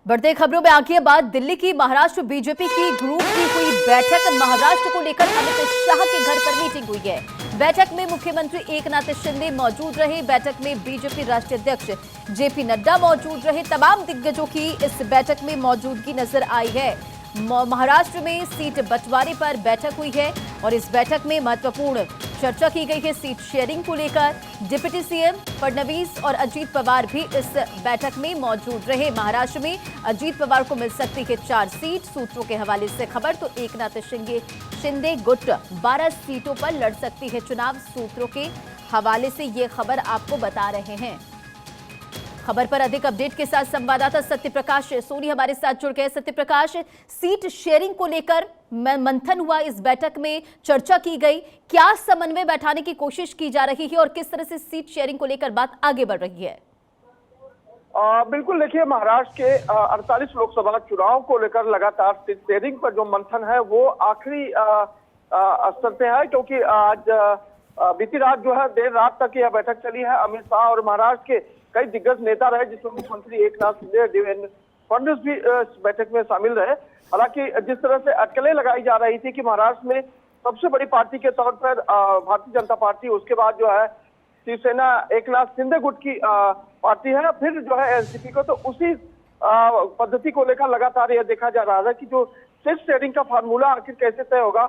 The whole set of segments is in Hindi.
बढ़ते खबरों में आगे बात दिल्ली की महाराष्ट्र बीजेपी की ग्रुप की हुई बैठक। महाराष्ट्र को लेकर अमित शाह के घर पर मीटिंग हुई है। बैठक में मुख्यमंत्री एकनाथ शिंदे मौजूद रहे। बैठक में बीजेपी राष्ट्रीय अध्यक्ष जेपी नड्डा मौजूद रहे। तमाम दिग्गजों की इस बैठक में मौजूदगी नजर आई है। महाराष्ट्र में सीट बंटवारे पर बैठक हुई है और इस बैठक में महत्वपूर्ण चर्चा की गई है सीट शेयरिंग को लेकर। डिप्टी सीएम फडणवीस और अजीत पवार भी इस बैठक में मौजूद रहे। महाराष्ट्र में अजीत पवार को मिल सकती है 4 सीट। सूत्रों के हवाले से खबर तो एकनाथ शिंदे गुट 12 सीटों पर लड़ सकती है चुनाव। सूत्रों के हवाले से ये खबर आपको बता रहे हैं। खबर पर अधिक अपडेट के साथ संवाददाता सत्यप्रकाश सोनी हमारे साथ जुड़ गए। सत्यप्रकाश, सीट शेयरिंग को लेकर मंथन हुआ, इस बैठक में चर्चा की गई, क्या समन्वय बैठाने की कोशिश की जा रही है और किस तरह से सीट शेयरिंग को लेकर बात आगे बढ़ रही है? बिल्कुल, देखिए, महाराष्ट्र के 48 लोकसभा चुनाव को लेकर लगातार सीट शेयरिंग पर जो मंथन है वो आखिरी स्तर पे है, क्योंकि आज बीती रात जो है देर रात तक यह बैठक चली है। अमित शाह और महाराष्ट्र के कई दिग्गज नेता रहे, जिसमें मुख्यमंत्री एकनाथ शिंदे, देवेंद्र फडणवीस भी इस बैठक में शामिल रहे। हालांकि जिस तरह से अटकलें लगाई जा रही थी कि महाराष्ट्र में सबसे बड़ी पार्टी के तौर पर भारतीय जनता पार्टी, उसके बाद जो है शिवसेना एकनाथ शिंदे गुट की पार्टी है, फिर जो है एनसीपी को, तो उसी पद्धति को लेकर लगातार यह देखा जा रहा था कि जो सीट शेयरिंग का फार्मूला आखिर कैसे तय होगा,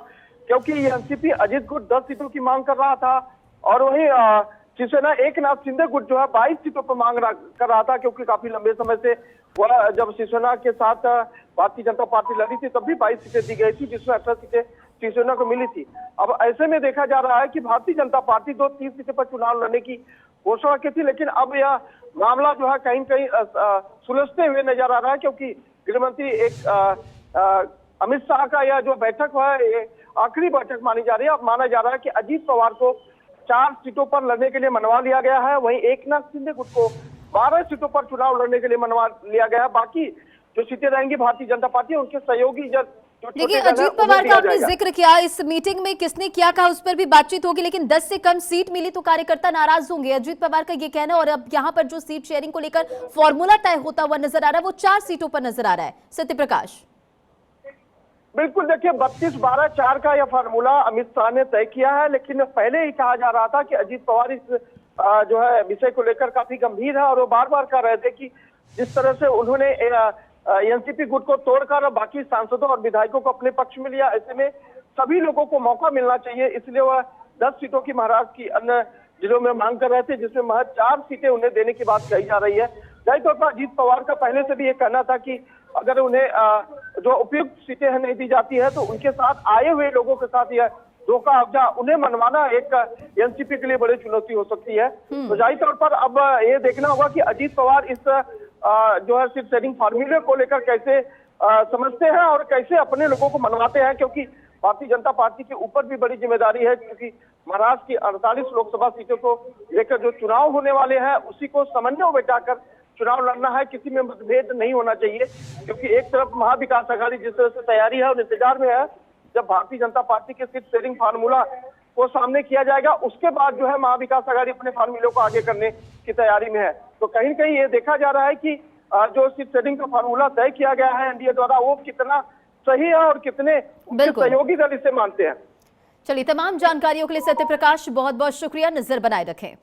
क्योंकि ये एनसीपी अजीत गुट 10 सीटों की मांग कर रहा था और वही शिवसेना एकनाथ शिंदे गुट जो है 22 सीटों पर मांग कर रहा था, क्योंकि काफी लंबे समय से वह जब शिवसेना के साथ भारतीय जनता पार्टी लड़ी थी तब भी 22 सीटें दी गई थी, जिसमें 18 सीटें शिवसेना को मिली थी। अब ऐसे में देखा जा रहा है कि भारतीय जनता पार्टी 30 सीटों पर चुनाव लड़ने की घोषणा की थी, लेकिन अब यह मामला जो है कहीं कहीं सुलझते हुए नजर आ रहा है, क्योंकि गृहमंत्री अमित शाह का यह जो बैठक है आखिरी बैठक मानी जा रही है। अब माना जा रहा है कि अजीत पवार को 4 सीटों पर लड़ने के लिए मनवा लिया गया है, वहीं एकनाथ शिंदे गुट को 12 सीटों पर चुनाव लड़ने के लिए मनवा लिया गया है। बाकी जो सीटें रहेंगी भारतीय जनता पार्टी, उनके सहयोगी देखिए, अजीत पवार का आपने जिक्र किया, इस मीटिंग में किसने क्या कहा उस पर भी बातचीत होगी, लेकिन 10 से कम सीट मिली तो कार्यकर्ता नाराज होंगे, अजीत पवार का ये कहना। और अब यहाँ पर जो सीट शेयरिंग को लेकर फॉर्मूला तय होता हुआ नजर आ रहा है वो 4 सीटों पर नजर आ रहा है। सत्यप्रकाश, बिल्कुल, देखिए, 32-12-4 का यह फार्मूला अमित शाह ने तय किया है, लेकिन पहले ही कहा जा रहा था कि अजीत पवार इस जो है विषय को लेकर काफी गंभीर है और वो बार बार कह रहे थे कि जिस तरह से उन्होंने एनसीपी गुट को तोड़कर बाकी सांसदों और विधायकों को अपने पक्ष में लिया, ऐसे में सभी लोगों को मौका मिलना चाहिए, इसलिए वह 10 सीटों की महाराष्ट्र की अन्य जिलों में मांग कर रहे थे, जिसमें महज 4 सीटें उन्हें देने की बात कही जा रही है। जाहिर तौर पर अजीत पवार का पहले से भी ये कहना था कि अगर उन्हें जो उपयुक्त सीटें नहीं दी जाती है तो उनके साथ आए हुए लोगों के साथ यह धोखा अवजा उन्हें मनवाना एक एनसीपी के लिए बड़ी चुनौती हो सकती है। तो जाहिर तौर पर अब ये देखना होगा कि अजीत पवार इस जो है सीट शेयरिंग फार्मूले को लेकर कैसे समझते हैं और कैसे अपने लोगों को मनवाते हैं, क्योंकि भारतीय जनता पार्टी के ऊपर भी बड़ी जिम्मेदारी है, क्योंकि महाराष्ट्र की 48 लोकसभा सीटों को लेकर जो चुनाव होने वाले हैं उसी को समन्वय बैठाकर चुनाव लड़ना है, किसी में मतभेद नहीं होना चाहिए, क्योंकि एक तरफ महाविकास अघाड़ी जिस तरह से तैयारी है और इंतजार में है, जब भारतीय जनता पार्टी के सीट शेयरिंग फार्मूला को सामने किया जाएगा उसके बाद जो है महाविकास अघाड़ी अपने फार्मूलों को आगे करने की तैयारी में है। तो कहीं न कहीं ये देखा जा रहा है कि जो सीट शेयरिंग का फार्मूला तय किया गया है एनडीए द्वारा वो कितना सही है और कितने सहयोगी दल इसे मानते हैं। चलिए, तमाम जानकारियों के लिए सत्यप्रकाश बहुत बहुत शुक्रिया, नजर बनाए रखें।